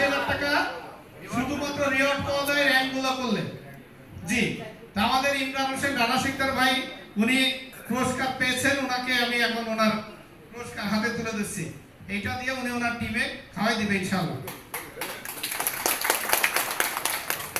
20,000 টাকা শুধুমাত্র রিওয়ার্ড পাওয়া যায় র্যাঙ্কগুলো করলে। জি, তা আমাদের ইমরান হোসেন রানা সিকদার ভাই উনি পুরস্কার পেয়েছেন, ওনাকে আমি এখন ওনার পুরস্কার হাতে তুলে দিচ্ছি। এইটা দিয়ে উনি ওনার টিমে খাওয়াই দিবে ইনশাআল্লাহ।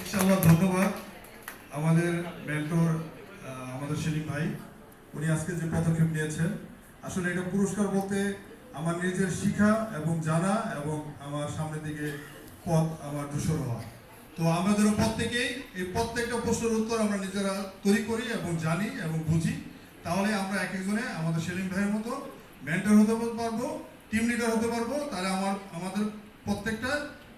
ইনশাআল্লাহ। ধন্যবাদ আমাদের মেন্টর আমাদের সেলিম ভাই, উনি আজকে যে পদক্ষেপ নিয়েছেন। আসলে এটা পুরস্কার বলতে আমার নিজের শিখা এবং জানা এবং আমার সামনের দিকে পথ আমার ধূসর হওয়া। তো আমাদেরও প্রত্যেকেই এই প্রত্যেকটা প্রশ্নের উত্তর আমরা নিজেরা তৈরি করি এবং জানি এবং বুঝি, তাহলে আমরা এক একজনে আমাদের সেলিম ভাইয়ের মতো মেন্টর হতে পারবো, টিম লিডার হতে পারবো। তাহলে আমাদের প্রত্যেকটা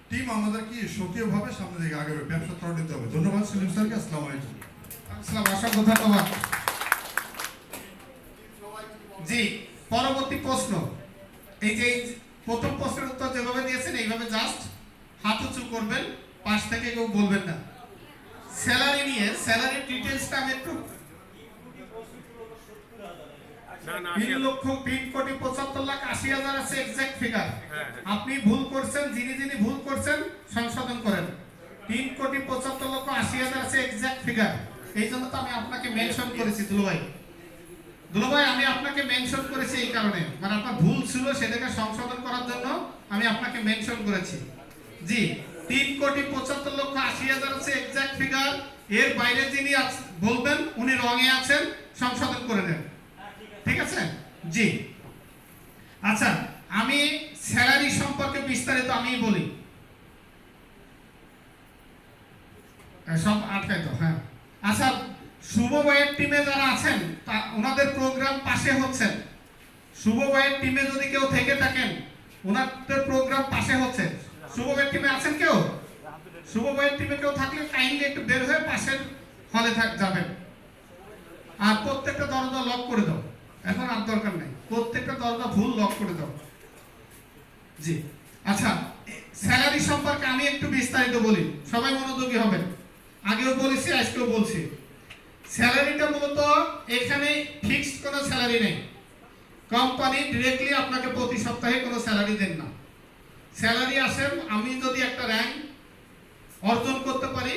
টিম আমাদের কি সক্রিয়ভাবে সামনের দিকে আগাবে, ব্যবসা ত্বরা দিতে হবে। ধন্যবাদ সেলিম স্যারকে। আসসালামু আলাইকুম। আসসালাম, অসংখ্য ধন্যবাদ। জি, পরবর্তী প্রশ্ন। এই যে প্রথম প্রশ্নের উত্তর যেভাবে দিয়েছেন এইভাবে জাস্ট হাত উঁচু করবেন, পাশ থেকে কেউ বলবেন না। স্যালারি নিয়ে স্যালারি ডিটেইলসটা আমি একটু 3,75,80,000 আছে এক্সাক্ট ফিগার। আপনি ভুল করছেন, যিনি ভুল করছেন সংশোধন করেন। 3,75,80,000 আছে এক্সাক্ট ফিগার। এই জন্য তো আমি আপনাকে মেনশন করেছি দুলুভাই, আমি আপনাকে মেনশন করেছি এই কারণে, মানে আপনার ভুল ছিল সেটাকে সংশোধন করার জন্য আমি আপনাকে মেনশন করেছি। জি, 3,75,80,000 আছে এক্সাক্ট ফিগার। এর বাইরে যিনি বলবেন উনি রঙে আছেন, সংশোধন করে নেন। ঠিক আছে? জি, আচ্ছা, আমি স্যালারি সম্পর্কে বিস্তারিত আমি বলি। সব আটকাই তো, হ্যাঁ। আচ্ছা, শুভ ভাইয়ের টিমে যারা আছেন ওনাদের প্রোগ্রাম পাশে হচ্ছে। শুভ ভাইয়ের টিমে যদি কেউ থেকে থাকেন, ওনাদের প্রোগ্রাম পাশে হচ্ছে। শুভ ভাইয়ের টিমে আছেন কেউ? শুভ ভাইয়ের টিমে কেউ থাকলে কাইন্ডলি একটু বের হয়ে পাশের হলে যাবেন। আর প্রত্যেকটা দরজা লক করে দাও, এখন আর দরকার নেই, প্রত্যেকটা দরজা ফুল লক করে দাও। জি, আচ্ছা, স্যালারি সম্পর্কে আমি একটু বিস্তারিত বলি, সবাই মনোযোগী হবেন। আগেও বলেছি, আজকেও বলছি। স্যালারিটা মূলত এখানে ফিক্সড কোনো স্যালারি নেই। কোম্পানি ডিরেক্টলি আপনাকে প্রতি সপ্তাহে কোনো স্যালারি দেন না। স্যালারি আসেন, আমি যদি একটা র্যাঙ্ক অর্জন করতে পারি,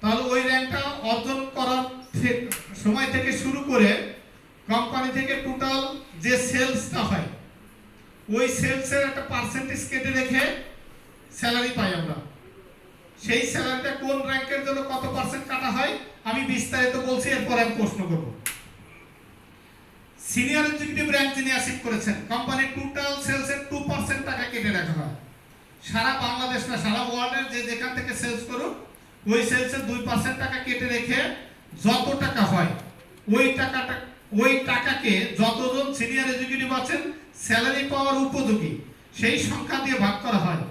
তাহলে ওই র্যাঙ্কটা অর্জন করার সময় থেকে শুরু করে কোম্পানি থেকে টোটাল যে সেলসটা হয়, ওই সেলসের একটা পার্সেন্টেজ কেটে রেখে স্যালারি পাই আমরা। সেই স্যালারিটা কোন র্যাঙ্কের জন্য কত পার্সেন্ট কাটা হয় আমি বিস্তারিত বলছি, এরপর আমি প্রশ্ন করব। সিনিয়র এক্সিকিউটিভ র্যাঙ্ক যিনি অ্যাচিভ করেছেন, কোম্পানির টোটাল সেলসের 2% টাকা কেটে রাখা হয়। সারা বাংলাদেশ না, সারা ওয়ার্ল্ডের যে যেখান থেকে সেলস করুক, ওই সেলসের 2% টাকা কেটে রেখে যত টাকা হয় ওই টাকাকে যতজন সিনিয়র এক্সিকিউটিভ আছেন স্যালারি পাওয়ার উপযোগী সেই সংখ্যা দিয়ে ভাগ করা হয়।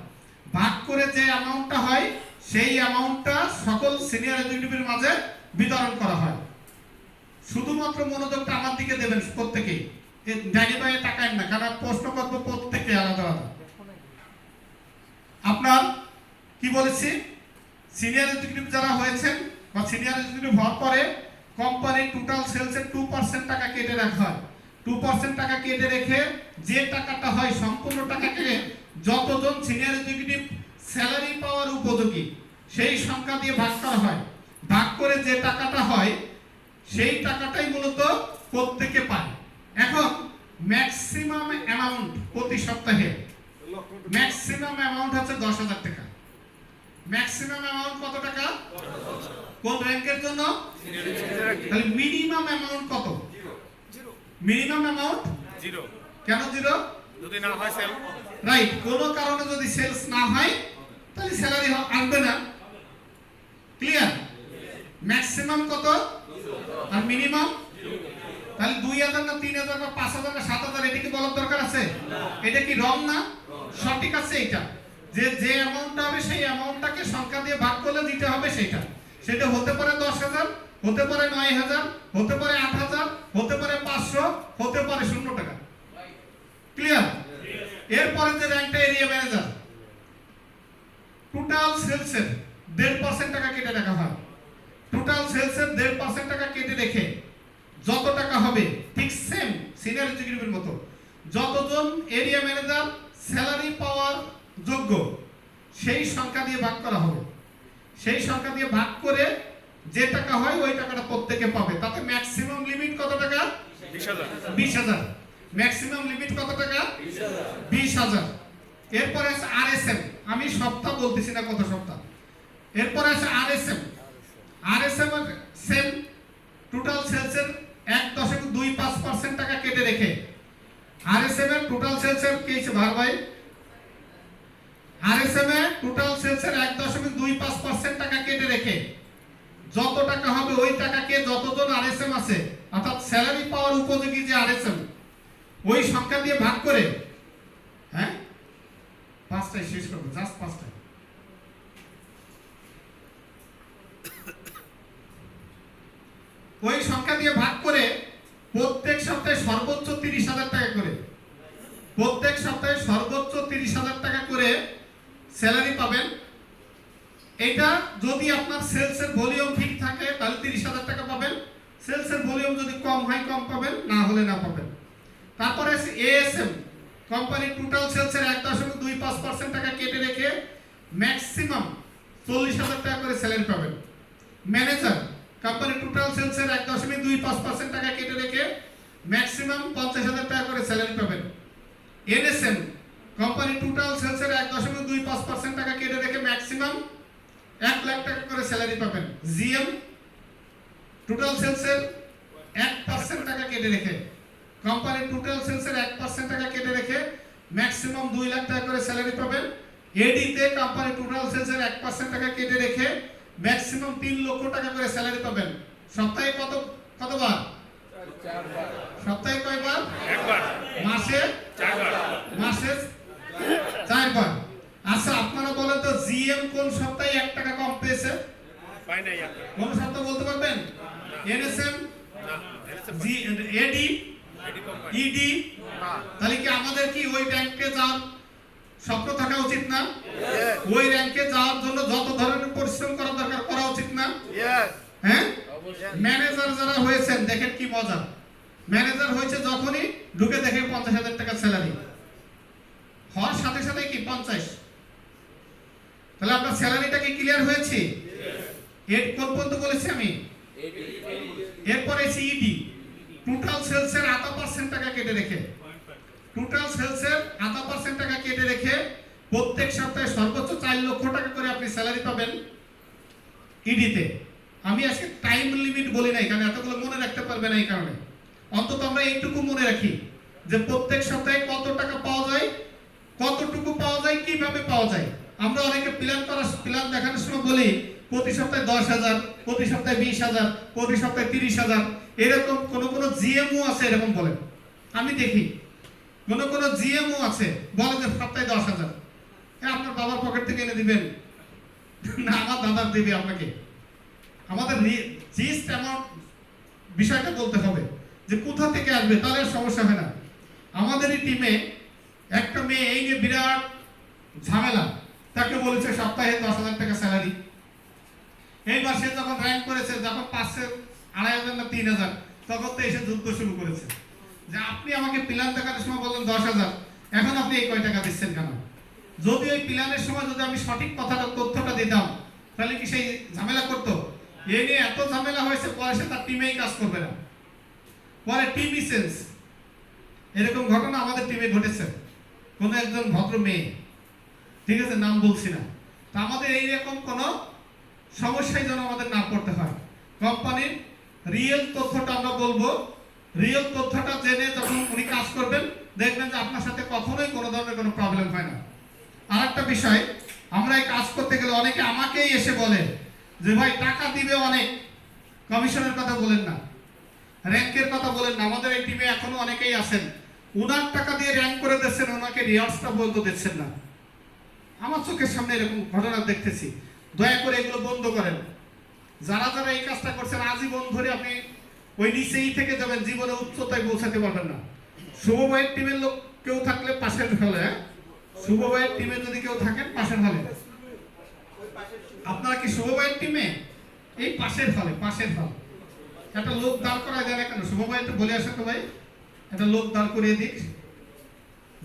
ভাগ করে যে অ্যামাউন্টটা হয় সেই অ্যামাউন্টটা সকল সিনিয়র এক্সিকিউটিভের মাঝে বিতরণ করা হয়। শুধুমাত্র মনোযোগটা আমার দিকে দেবেন প্রত্যেকেই, ডাইনি বাইরে টাকায় না, কারণ প্রশ্ন করবো প্রত্যেকে আলাদা আলাদা। আপনার কি বলেছি, সিনিয়র এক্সিকিউটিভ যারা হয়েছেন বা সিনিয়র এক্সিকিউটিভ হওয়ার পরে কোম্পানির টোটাল সেলসের 2% টাকা কেটে রাখা হয়। 2% টাকা কেটে রেখে যে টাকাটা হয় সম্পূর্ণ টাকাকে যতজন সিনিয়র এক্সিকিউটিভ স্যালারি পাওয়ার উপযোগী সেই সংখ্যা দিয়ে ভাগ করা হয়। ভাগ করে যে টাকাটা হয় সেই টাকাটাই মূলত প্রত্যেকে পায়। এখন ম্যাক্সিমাম অ্যামাউন্ট প্রতি সপ্তাহে ম্যাক্সিমাম অ্যামাউন্ট হচ্ছে 10,000 টাকা। ম্যাক্সিমাম অ্যামাউন্ট কত টাকা? কোন র্যাঙ্কের জন্য? তাহলে মিনিমাম অ্যামাউন্ট কত? Minimum amount 0। কেন 0? যদি না হয় সেল, রাইট, কোনো কারণে যদি সেলস না হয় তাহলে স্যালারি আসবে না। ক্লিয়ার? ম্যাক্সিমাম কত আর মিনিমাম? তাহলে 2,000 না 3,000 না 5,000 না 7,000 এটা কি বলার দরকার আছে? এটা কি রং না? সঠিক আছে এটা, যে অ্যামাউন্টটা হবে সেই অ্যামাউন্টটাকে সংখ্যা দিয়ে ভাগ করলে দিতে হবে সেটা হতে পারে 10,000, হতে পারে 9,000, হতে পারে 8,000, হতে পারে 500, হতে পারে 0 টাকা। ক্লিয়ার? এরপরে যে র্যাঙ্কটা এরিয়া ম্যানেজার, টোটাল সেলসের 1.5% টাকা কেটে রাখা হয়। টোটাল সেলসের 1.5% টাকা কেটে রেখে যত টাকা হবে ঠিক সেম সিনিয়র এক্সিকিউটিভের মতো যতজন এরিয়া ম্যানেজার স্যালারি পাওয়ার যোগ্য সেই সংখ্যা দিয়ে ভাগ করা হবে। সেই সংখ্যা দিয়ে ভাগ করে যে টাকা হয় ওই টাকাটা প্রত্যেকে পাবে। তাতে ম্যাক্সিমাম লিমিট কত টাকা? 20,000। ম্যাক্সিমাম লিমিট কত টাকা? 20,000। এরপরে আছে আরএসএম। আমি সপ্তাহ বলতেছি না কত সপ্তাহ। এরপরে আছে আরএসএম। আরএসএম এর সেম টোটাল সেলসের 1.25% টাকা কেটে রেখে, আরএসএম এর টোটাল সেলসের কি আছে ভাই? আরএসএম এর টোটাল সেলসের 1.25% টাকা কেটে রেখে যত টাকা হবে ওই টাকাকে যতজন আরএসএম আছে অর্থাৎ স্যালারি পাওয়ার উপযোগী যে আরএসএম ওই সংখ্যা দিয়ে ভাগ করে, হ্যাঁ 5টায় শেষ করব, জাস্ট 5টায়। ওই সংখ্যা দিয়ে ভাগ করে প্রত্যেক সপ্তাহে সর্বোচ্চ 30,000 টাকা করে, প্রত্যেক সপ্তাহে সর্বোচ্চ 30,000 টাকা করে স্যালারি পাবেন। এটা যদি আপনার সেলসের ভলিউম ঠিক থাকে তাহলে 30,000 টাকা পাবেন। সেলসের ভলিউম যদি কম হয় কম পাবেন, না হলে না পাবেন। তারপরে আছে এএসএম। কোম্পানির টোটাল সেলসের 1.25% টাকা কেটে রেখে ম্যাক্সিমাম 40,000 টাকা করে স্যালারি পাবেন। ম্যানেজার। কোম্পানির টোটাল সেলসের 1.25% টাকা কেটে রেখে ম্যাক্সিমাম 50,000 টাকা করে স্যালারি পাবেন। এনএসএম। কোম্পানির টোটাল সেলসের 1.25% টাকা কেটে রেখে ম্যাক্সিমাম 1 লাখ টাকা করে স্যালারি পাবেন। জিএম। টোটাল সেলসের 1% টাকা কেটে রেখে, কোম্পানির টোটাল সেলসের 1% টাকা কেটে রেখে ম্যাক্সিমাম 2 লাখ টাকা করে স্যালারি পাবেন। এডি তে কোম্পানির টোটাল সেলসের 1% টাকা কেটে রেখে ম্যাক্সিমাম 3 লক্ষ টাকা করে স্যালারি পাবেন। সপ্তাহে কতবার? 4 বার। সপ্তাহে কয়বার? একবার। মাসে 4 বার। মাসে 4 বার। আচ্ছা আপনারা বলেন তো জিএম কোন সপ্তাহে 1 টাকা কম পেয়েছে? পায় নাই। কোন সপ্তাহ বলতে পারবেন? এনএসএম, জি, এডি, ইডি। তাহলে কি আমাদের কি ওই র্যাঙ্কে যাওয়ার স্বপ্ন থাকা উচিত না? ওই র্যাঙ্কে যাওয়ার জন্য যত ধরনের পরিশ্রম করা দরকার করা উচিত না? হ্যাঁ। ম্যানেজার যারা হয়েছেন দেখেন কি মজা। ম্যানেজার হয়েছে যখনই ঢুকে দেখে 50,000 টাকা স্যালারি, হওয়ার সাথে সাথে কি 50। তাহলে আপনার স্যালারিটা কি ক্লিয়ার হয়েছে? এর কোন পর্যন্ত বলেছি আমি? এরপরে সিইডি। টোটাল সেলসের 0.5% টাকা কেটে রেখে, টোটাল সেলসের 0.5% টাকা কেটে রেখে প্রত্যেক সপ্তাহে সর্বোচ্চ 4 লক্ষ টাকা করে আপনি স্যালারি পাবেন ইডিতে। আমি আজকে টাইম লিমিট বলি নাই কারণ এতগুলো মনে রাখতে পারবে না, এই কারণে অন্তত আমরা এইটুকু মনে রাখি যে প্রত্যেক সপ্তাহে কত টাকা পাওয়া যায়, কতটুকু পাওয়া যায়, কিভাবে পাওয়া যায়। আমরা অনেকে প্ল্যান দেখানোর সময় বলি প্রতি সপ্তাহে 10,000, প্রতি সপ্তাহে 20,000, প্রতি সপ্তাহে 30,000। এরকম কোন জিএমও আছে এরকম বলেন, আমি দেখি কোন জিএমও আছে বলে যে সপ্তাহে 10,000। আপনার বাবার পকেট থেকে এনে দিবেন না আমার দাদার দেবে আপনাকে? আমাদের জিস্ট অ্যামাউন্ট বিষয়টা বলতে হবে যে কোথা থেকে আসবে, তাহলে সমস্যা হয় না। আমাদেরই টিমে একটা মেয়ে এই নিয়ে বিরাট ঝামেলা, তাকে বলেছে সপ্তাহে 10,000 টাকা স্যালারি। এই মাসে যখন র্যাঙ্ক করেছে, যখন 2,500 না 3,000, তখন তো এসে যুদ্ধ শুরু করেছে যে আপনি আমাকে প্ল্যান দেখানোর সময় বললেন 10,000, এখন আপনি এই কয় টাকা দিচ্ছেন কেন? যদি ওই প্ল্যানের সময় যদি আমি সঠিক তথ্যটা দিতাম তাহলে কি সেই ঝামেলা করতো? এ নিয়ে এত ঝামেলা হয়েছে, পরে সে তার টিমেই কাজ করবে না, পরে টিমই চেঞ্জ। এরকম ঘটনা আমাদের টিমে ঘটেছে। কোন একজন ভদ্র মেয়ে, ঠিক আছে নাম বলছি না, তো আমাদের এইরকম কোন সমস্যায় যেন আমাদের না পড়তে হয়। কোম্পানির রিয়েল তথ্যটা আমরা বলবো, রিয়েল তথ্যটা জেনে যখন উনি কাজ করবেন দেখবেন যে আপনার সাথে কখনোই কোনো ধরনের কোনো প্রবলেম হয় না। আরেকটা বিষয়, আমরা এই কাজ করতে গেলে অনেকে আমাকেই এসে বলে যে ভাই টাকা দিবে অনেক, কমিশনের কথা বলেন না, র্যাঙ্কের কথা বলেন না। আমাদের এই টিমে এখনো অনেকেই আছেন উনার টাকা দিয়ে র্যাঙ্ক করে দিচ্ছেন, ওনাকে রিওয়ার্ডসটা বলতে দিচ্ছেন না। আমার চোখের সামনে এরকম ঘটনা দেখতেছি। দয়া করে এগুলো বন্ধ করেন। যারা যারা এই কাজটা করছেন আজীবন ধরে আপনি ওই নিচেই থেকে যাবেন, জীবনে উচ্চতায় পৌঁছাতে পারবেন না। শুভ ভাইয়ের টিমের লোক কেউ থাকলে পাশের হলে, শুভ ভাইয়ের টিমে যদি কেউ থাকেন পাশের হলে, আপনারা কি শুভ ভাইয়ের টিমে? এই পাশের হলে, পাশের হল একটা লোক দাঁড় করা যায় না কেন? শুভ ভাই একটু বলে আসেন তো ভাই, একটা লোক দাঁড় করিয়ে দিক।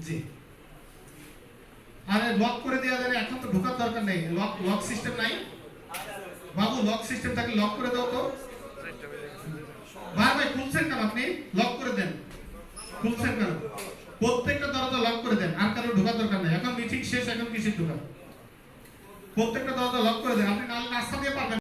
জি আরে লক করে দেওয়া যায়, এখন তো ঢোকার দরকার নেই, লক লক সিস্টেম নাই বাবু, লক সিস্টেম থাকলে লক করে দাও তো। ভাই খুলছেন কেন আপনি? লক করে দেন। খুলছেন কেন? প্রত্যেকটা দরজা লক করে দেন, আর কারো ঢোকার দরকার নেই। এখন মিটিং শেষ, এখন কিসের ঢোকা? প্রত্যেকটা দরজা লক করে দেন, আপনি নাস্তা দিয়ে পারবেন।